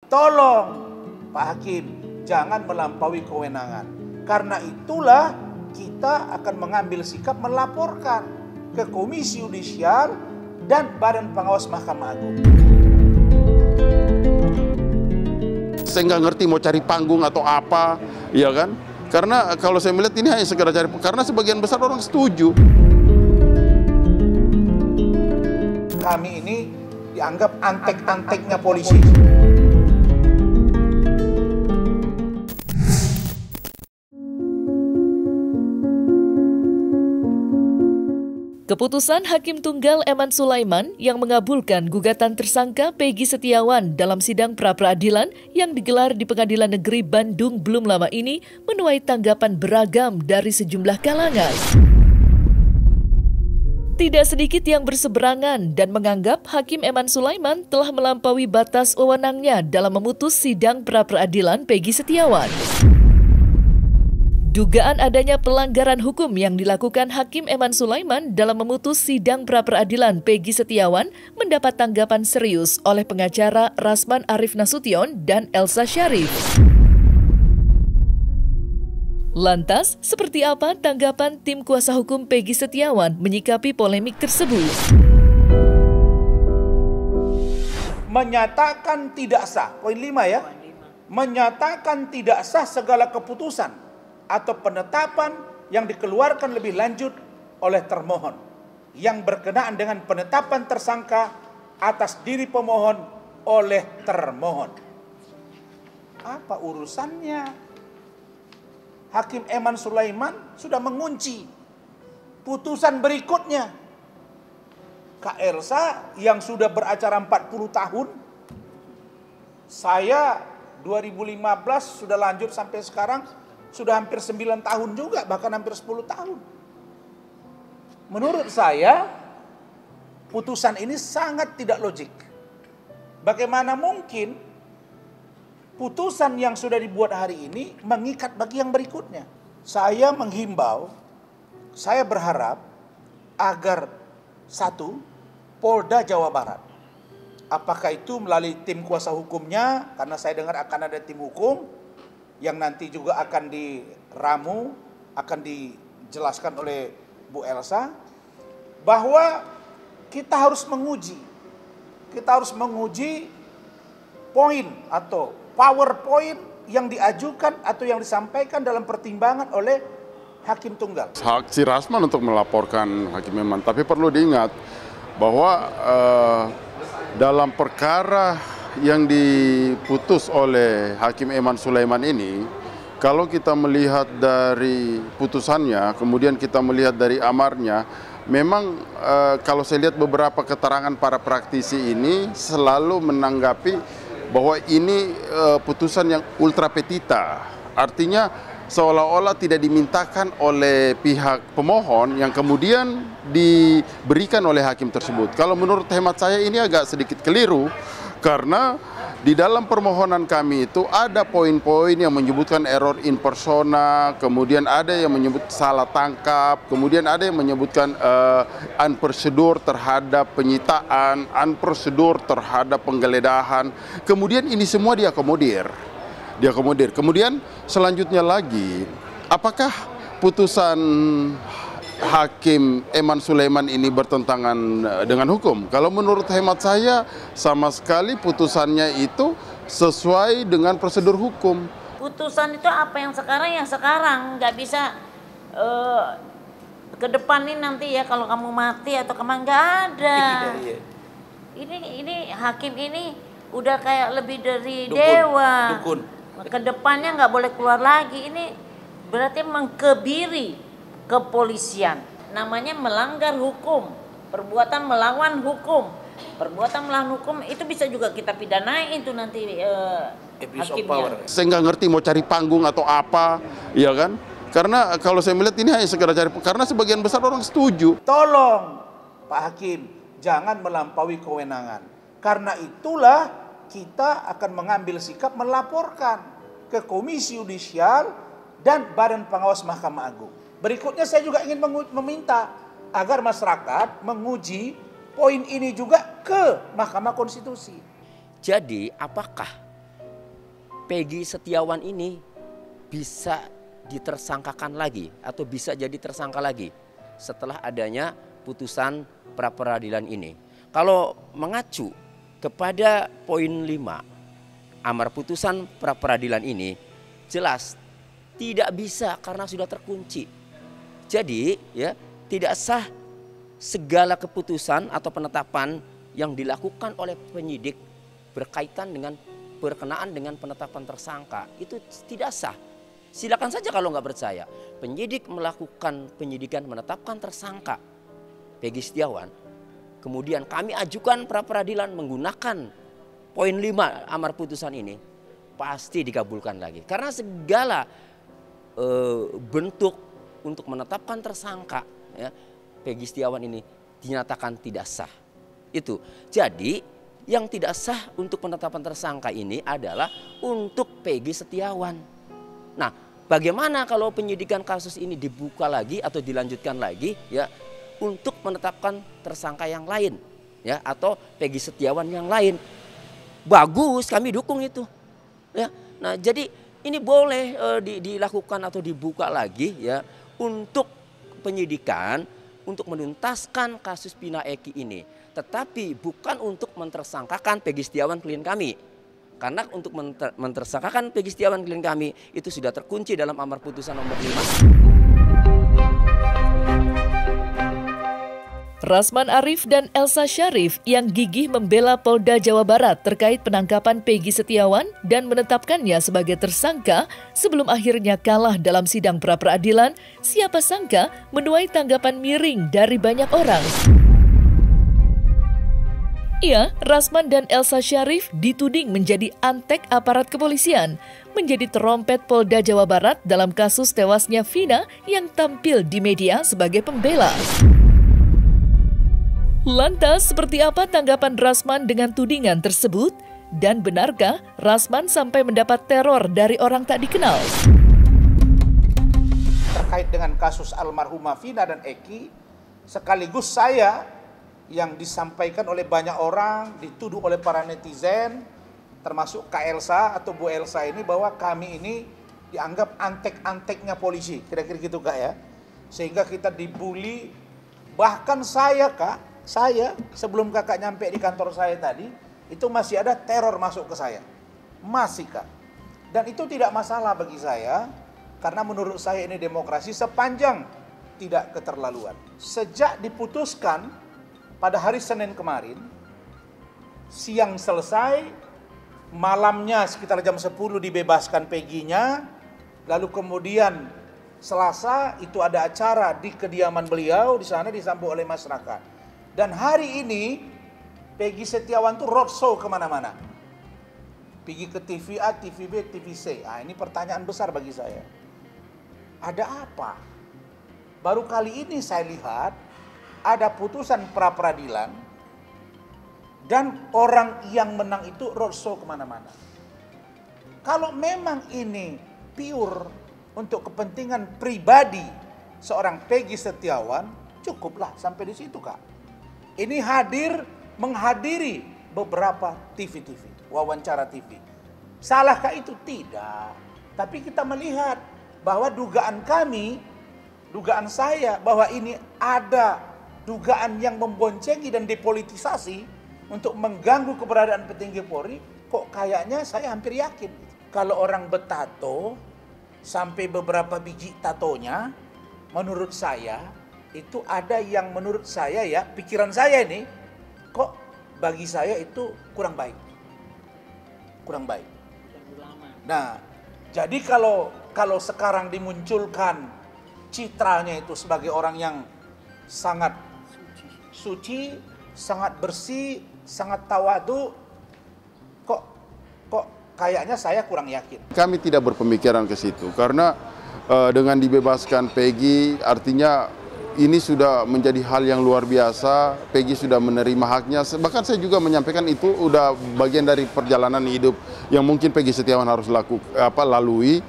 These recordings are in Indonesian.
Tolong Pak Hakim, jangan melampaui kewenangan. Karena itulah kita akan mengambil sikap melaporkan ke Komisi Yudisial dan Badan Pengawas Mahkamah Agung. Saya nggak ngerti mau cari panggung atau apa, ya kan? Karena kalau saya melihat ini hanya sekedar cari, karena sebagian besar orang setuju. Kami ini dianggap antek-anteknya polisi. Keputusan Hakim Tunggal Eman Sulaiman yang mengabulkan gugatan tersangka Peggy Setiawan dalam sidang pra-peradilan yang digelar di Pengadilan Negeri Bandung belum lama ini menuai tanggapan beragam dari sejumlah kalangan. Tidak sedikit yang berseberangan dan menganggap Hakim Eman Sulaiman telah melampaui batas wewenangnya dalam memutus sidang pra-peradilan Peggy Setiawan. Dugaan adanya pelanggaran hukum yang dilakukan Hakim Eman Sulaiman dalam memutus sidang pra-peradilan Peggy Setiawan mendapat tanggapan serius oleh pengacara Rasman Arif Nasution dan Elsa Syarif. Lantas, seperti apa tanggapan tim kuasa hukum Peggy Setiawan menyikapi polemik tersebut? Menyatakan tidak sah, poin 5 ya. Menyatakan tidak sah segala keputusan atau penetapan yang dikeluarkan lebih lanjut oleh termohon yang berkenaan dengan penetapan tersangka atas diri pemohon oleh termohon. Apa urusannya? Hakim Eman Sulaiman sudah mengunci putusan berikutnya. Kak Elsa yang sudah beracara 40 tahun, saya 2015 sudah lanjut sampai sekarang, sudah hampir 9 tahun juga, bahkan hampir 10 tahun. Menurut saya, putusan ini sangat tidak logik. Bagaimana mungkin putusan yang sudah dibuat hari ini mengikat bagi yang berikutnya? Saya menghimbau, saya berharap agar satu, Polda Jawa Barat, apakah itu melalui tim kuasa hukumnya, karena saya dengar akan ada tim hukum, yang nanti juga akan diramu, akan dijelaskan oleh Bu Elsa, bahwa kita harus menguji poin atau PowerPoint yang diajukan atau yang disampaikan dalam pertimbangan oleh Hakim Tunggal. Hak si Rasman untuk melaporkan Hakim Eman, tapi perlu diingat bahwa dalam perkara yang diputus oleh Hakim Eman Sulaiman ini, kalau kita melihat dari putusannya, kemudian kita melihat dari amarnya, memang kalau saya lihat beberapa keterangan para praktisi ini selalu menanggapi bahwa ini putusan yang ultra petita, artinya seolah-olah tidak dimintakan oleh pihak pemohon yang kemudian diberikan oleh hakim tersebut. Kalau menurut hemat saya ini agak sedikit keliru, karena di dalam permohonan kami itu ada poin-poin yang menyebutkan error in persona, kemudian ada yang menyebut salah tangkap, kemudian ada yang menyebutkan unprocedur terhadap penyitaan, unprocedur terhadap penggeledahan. Kemudian ini semua diakomodir. Kemudian selanjutnya lagi, apakah putusan Hakim Eman Sulaiman ini bertentangan dengan hukum? Kalau menurut hemat saya, sama sekali putusannya itu sesuai dengan prosedur hukum. Putusan itu apa yang sekarang, nggak bisa ke depan ini nanti ya kalau kamu mati atau kemana, nggak ada. Ini hakim ini udah kayak lebih dari dewa. Ke depannya nggak boleh keluar lagi. Ini berarti mengkebiri kepolisian, namanya melanggar hukum, perbuatan melawan hukum. Perbuatan melawan hukum itu bisa juga kita pidanain itu nanti hakimnya. Saya nggak ngerti mau cari panggung atau apa, ya kan? Karena kalau saya melihat ini hanya sekedar cari, karena sebagian besar orang setuju. Tolong Pak Hakim, jangan melampaui kewenangan. Karena itulah kita akan mengambil sikap melaporkan ke Komisi Yudisial dan Badan Pengawas Mahkamah Agung. Berikutnya saya juga ingin meminta agar masyarakat menguji poin ini juga ke Mahkamah Konstitusi. Jadi apakah Peggy Setiawan ini bisa ditersangkakan lagi atau bisa jadi tersangka lagi setelah adanya putusan pra-peradilan ini. Kalau mengacu kepada poin 5 amar putusan pra-peradilan ini, jelas tidak bisa karena sudah terkunci. Jadi ya, tidak sah segala keputusan atau penetapan yang dilakukan oleh penyidik berkaitan dengan berkenaan dengan penetapan tersangka, itu tidak sah. Silakan saja kalau nggak percaya. Penyidik melakukan penyidikan menetapkan tersangka Peggy Setiawan, kemudian kami ajukan pra-peradilan menggunakan poin 5 amar putusan ini, pasti dikabulkan lagi. Karena segala bentuk untuk menetapkan tersangka ya, Peggy Setiawan ini dinyatakan tidak sah. Itu. Jadi yang tidak sah untuk penetapan tersangka ini adalah untuk Peggy Setiawan. Nah, bagaimana kalau penyidikan kasus ini dibuka lagi atau dilanjutkan lagi ya untuk menetapkan tersangka yang lain ya atau Peggy Setiawan yang lain? Bagus, kami dukung itu. Ya. Nah, jadi ini boleh dilakukan atau dibuka lagi ya untuk penyidikan untuk menuntaskan kasus Pina Eki ini. Tetapi bukan untuk mentersangkakan Peggy Setiawan klien kami. Karena untuk mentersangkakan Peggy Setiawan klien kami itu sudah terkunci dalam amar putusan nomor 5. Rasman Arif dan Elsa Syarif yang gigih membela Polda Jawa Barat terkait penangkapan Peggy Setiawan dan menetapkannya sebagai tersangka sebelum akhirnya kalah dalam sidang pra-peradilan, siapa sangka menuai tanggapan miring dari banyak orang. Ya, Rasman dan Elsa Syarif dituding menjadi antek aparat kepolisian, menjadi trompet Polda Jawa Barat dalam kasus tewasnya Vina yang tampil di media sebagai pembela. Lantas, seperti apa tanggapan Rasman dengan tudingan tersebut? Dan benarkah Rasman sampai mendapat teror dari orang tak dikenal? Terkait dengan kasus almarhumah Vina dan Eki, sekaligus saya yang disampaikan oleh banyak orang, dituduh oleh para netizen, termasuk Kak Elsa atau Bu Elsa ini, bahwa kami ini dianggap antek-anteknya polisi, kira-kira gitu Kak ya. Sehingga kita dibully, bahkan saya Kak, saya sebelum Kakak nyampe di kantor saya tadi, itu masih ada teror masuk ke saya. Masih Kak. Dan itu tidak masalah bagi saya, karena menurut saya ini demokrasi sepanjang tidak keterlaluan. Sejak diputuskan pada hari Senin kemarin, siang selesai, malamnya sekitar jam 10 dibebaskan Peggy-nya, lalu kemudian Selasa itu ada acara di kediaman beliau, di sana disambut oleh masyarakat. Dan hari ini Peggy Setiawan tuh roadshow kemana-mana. Pergi ke TV A, TV B, TV C. Nah, ini pertanyaan besar bagi saya. Ada apa? Baru kali ini saya lihat ada putusan pra-peradilan dan orang yang menang itu roadshow kemana-mana. Kalau memang ini pure untuk kepentingan pribadi seorang Peggy Setiawan, cukuplah sampai di situ Kak. Ini menghadiri beberapa TV, wawancara TV. Salahkah itu? Tidak. Tapi kita melihat bahwa dugaan saya bahwa ini ada dugaan yang memboncengi dan depolitisasi untuk mengganggu keberadaan petinggi Polri, kok kayaknya saya hampir yakin. Kalau orang bertato, sampai beberapa biji tatonya, menurut saya, itu ada yang menurut saya ya, pikiran saya ini, kok bagi saya itu kurang baik. Kurang baik. Nah, jadi kalau sekarang dimunculkan citranya itu sebagai orang yang sangat suci, sangat bersih, sangat tawadu, kok kayaknya saya kurang yakin. Kami tidak berpemikiran ke situ karena dengan dibebaskan Peggy artinya ini sudah menjadi hal yang luar biasa. Peggy sudah menerima haknya. Bahkan saya juga menyampaikan itu udah bagian dari perjalanan hidup yang mungkin Peggy Setiawan harus lalui.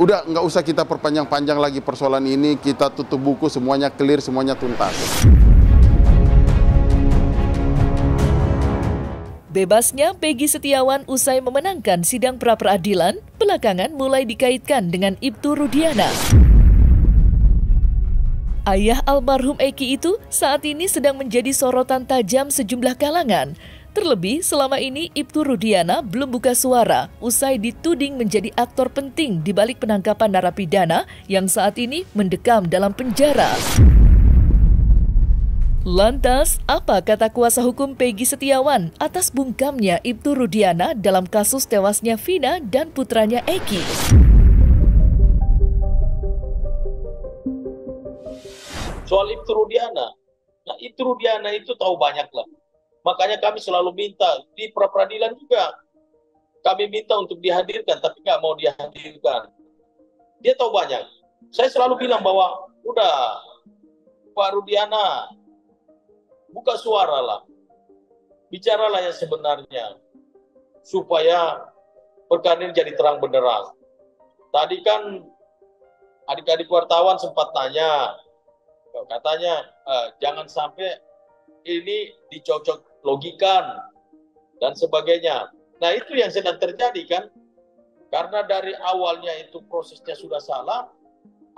Udah nggak usah kita perpanjang-panjang lagi persoalan ini. Kita tutup buku, semuanya clear, semuanya tuntas. Bebasnya Peggy Setiawan usai memenangkan sidang pra-peradilan, belakangan mulai dikaitkan dengan Ibtu Rudiana. Ayah almarhum Eki itu saat ini sedang menjadi sorotan tajam sejumlah kalangan. Terlebih selama ini Ibtu Rudiana belum buka suara usai dituding menjadi aktor penting di balik penangkapan narapidana yang saat ini mendekam dalam penjara. Lantas, apa kata kuasa hukum Peggy Setiawan atas bungkamnya Ibtu Rudiana dalam kasus tewasnya Vina dan putranya Eki? Soal Ibtu Rudiana, nah Ibtu Rudiana itu tahu banyak lah. Makanya kami selalu minta di pra-peradilan juga. Kami minta untuk dihadirkan, tapi nggak mau dihadirkan. Dia tahu banyak. Saya selalu bilang bahwa udah Pak Rudiana, buka suara lah. Bicaralah yang sebenarnya. Supaya perkara ini jadi terang benderang. Tadi kan adik-adik wartawan sempat tanya, katanya jangan sampai ini dicocok logikan dan sebagainya. Nah itu yang sedang terjadi kan. Karena dari awalnya itu prosesnya sudah salah,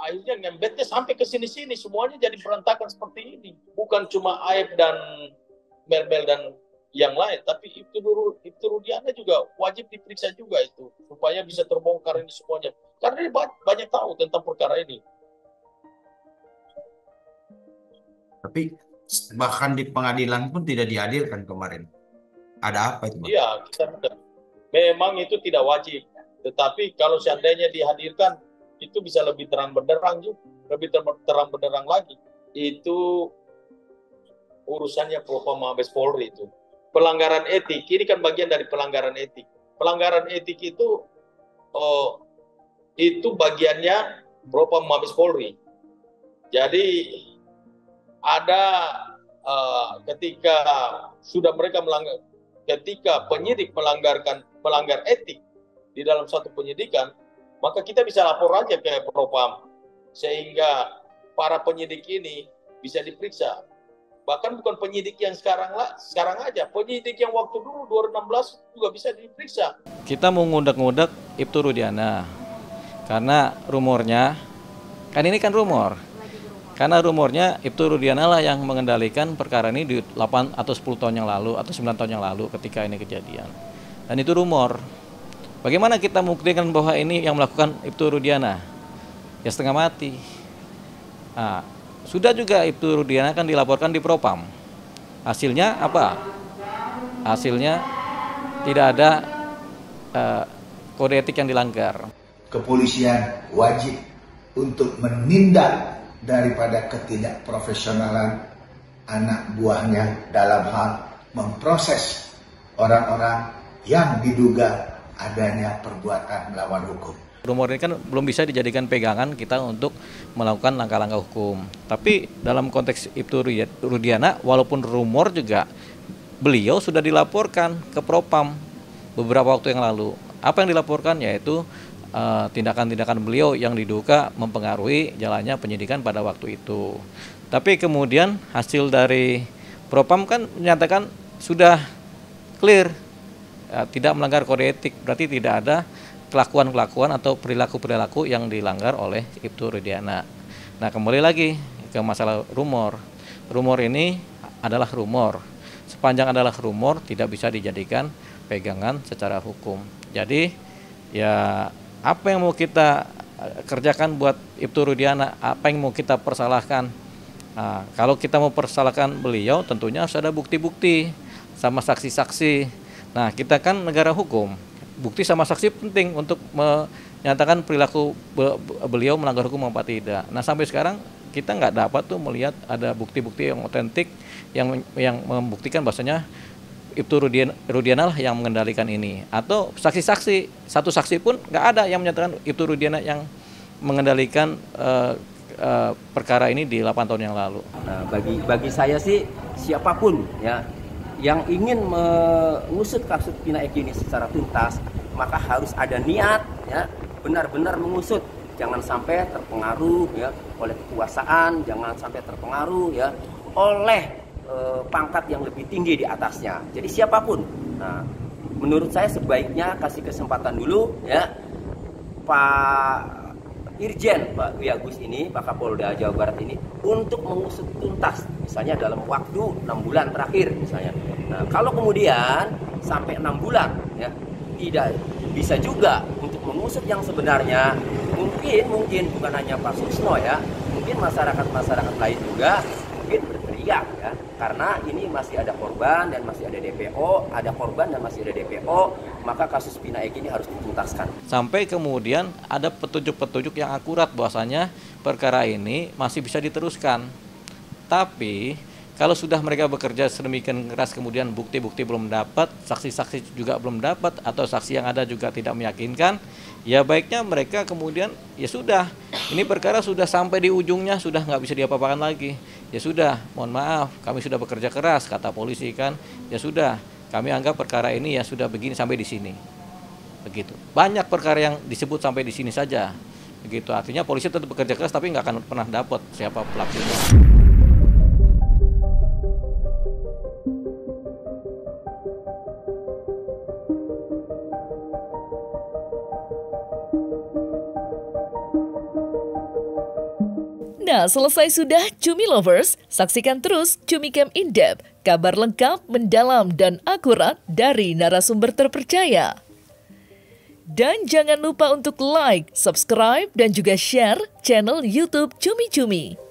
akhirnya ngembetnya sampai ke sini-sini, semuanya jadi berantakan seperti ini. Bukan cuma Aib dan Mel-Mel dan yang lain, tapi Ibtu Rudiana juga wajib diperiksa juga itu, supaya bisa terbongkar ini semuanya. Karena dia banyak tahu tentang perkara ini. Tapi bahkan di pengadilan pun tidak dihadirkan kemarin. Ada apa itu, Bang? Iya, memang itu tidak wajib. Tetapi kalau seandainya dihadirkan, itu bisa lebih terang benderang juga, lebih terang benderang lagi. Itu urusannya Propam Mabes Polri itu. Pelanggaran etik, ini kan bagian dari pelanggaran etik. Pelanggaran etik itu bagiannya Propam Mabes Polri. Jadi ada ketika sudah mereka melanggar, ketika penyidik melanggar etik di dalam satu penyidikan, maka kita bisa lapor aja ke Propam sehingga para penyidik ini bisa diperiksa. Bahkan bukan penyidik yang sekarang aja, penyidik yang waktu dulu 2016 juga bisa diperiksa. Kita mau ngudak-ngudak Ibtu Rudiana karena rumornya, kan ini kan rumor. Karena rumornya Ibtu Rudiana lah yang mengendalikan perkara ini di 8 atau 10 tahun yang lalu atau 9 tahun yang lalu ketika ini kejadian. Dan itu rumor. Bagaimana kita membuktikan bahwa ini yang melakukan Ibtu Rudiana? Ya setengah mati. Nah, sudah juga Ibtu Rudiana kan dilaporkan di Propam. Hasilnya apa? Hasilnya tidak ada kode etik yang dilanggar. Kepolisian wajib untuk menindak daripada ketidakprofesionalan anak buahnya dalam hal memproses orang-orang yang diduga adanya perbuatan melawan hukum. Rumor ini kan belum bisa dijadikan pegangan kita untuk melakukan langkah-langkah hukum. Tapi dalam konteks Ibtu Rudiana, walaupun rumor juga, beliau sudah dilaporkan ke Propam beberapa waktu yang lalu. Apa yang dilaporkan yaitu tindakan-tindakan beliau yang diduga mempengaruhi jalannya penyidikan pada waktu itu. Tapi kemudian hasil dari Propam kan menyatakan sudah clear, tidak melanggar kode etik, berarti tidak ada kelakuan-kelakuan atau perilaku-perilaku yang dilanggar oleh Ibtu Rudiana. Nah, kembali lagi ke masalah rumor. Rumor ini adalah rumor. Sepanjang adalah rumor, tidak bisa dijadikan pegangan secara hukum. Jadi, ya apa yang mau kita kerjakan buat Ibtu Rudiana, apa yang mau kita persalahkan. Nah, kalau kita mau persalahkan beliau, tentunya harus ada bukti-bukti sama saksi-saksi. Nah, kita kan negara hukum, bukti sama saksi penting untuk menyatakan perilaku beliau melanggar hukum apa tidak. Nah, sampai sekarang kita nggak dapat tuh melihat ada bukti-bukti yang otentik yang membuktikan bahwasanya Ibtu Rudiana lah yang mengendalikan ini. Atau saksi-saksi, satu saksi pun nggak ada yang menyatakan Ibtu Rudiana yang mengendalikan perkara ini di 8 tahun yang lalu. Nah, bagi saya sih siapapun ya yang ingin mengusut kasus Vina Eki ini secara tuntas, maka harus ada niat ya, benar-benar mengusut. Jangan sampai terpengaruh ya oleh kekuasaan, jangan sampai terpengaruh ya oleh pangkat yang lebih tinggi di atasnya. Jadi siapapun Nah, menurut saya sebaiknya kasih kesempatan dulu ya Pak Irjen, Pak Dwi Agus ini, Pak Kapolda Jawa Barat ini untuk mengusut tuntas, misalnya dalam waktu 6 bulan terakhir misalnya. Nah, kalau kemudian sampai 6 bulan ya tidak bisa juga untuk mengusut yang sebenarnya, mungkin bukan hanya Pak Susno ya, mungkin masyarakat lain juga mungkin berteriak ya, karena ini masih ada korban dan masih ada DPO, ada korban dan masih ada DPO, maka kasus Pina Eki ini harus dituntaskan. Sampai kemudian ada petunjuk-petunjuk yang akurat bahwasanya perkara ini masih bisa diteruskan. Tapi kalau sudah mereka bekerja sedemikian keras kemudian bukti-bukti belum dapat, saksi-saksi juga belum dapat, atau saksi yang ada juga tidak meyakinkan, ya baiknya mereka kemudian ya sudah, ini perkara sudah sampai di ujungnya, sudah nggak bisa diapa-apakan lagi. Ya sudah, mohon maaf, kami sudah bekerja keras, kata polisi kan, ya sudah, kami anggap perkara ini ya sudah begini sampai di sini. Begitu. Banyak perkara yang disebut sampai di sini saja. Begitu, artinya polisi tetap bekerja keras tapi nggak akan pernah dapat siapa pelakunya. Nah, selesai sudah Cumi Lovers, saksikan terus Cumi Camp In-Depth, kabar lengkap, mendalam, dan akurat dari narasumber terpercaya. Dan jangan lupa untuk like, subscribe, dan juga share channel YouTube Cumi Cumi.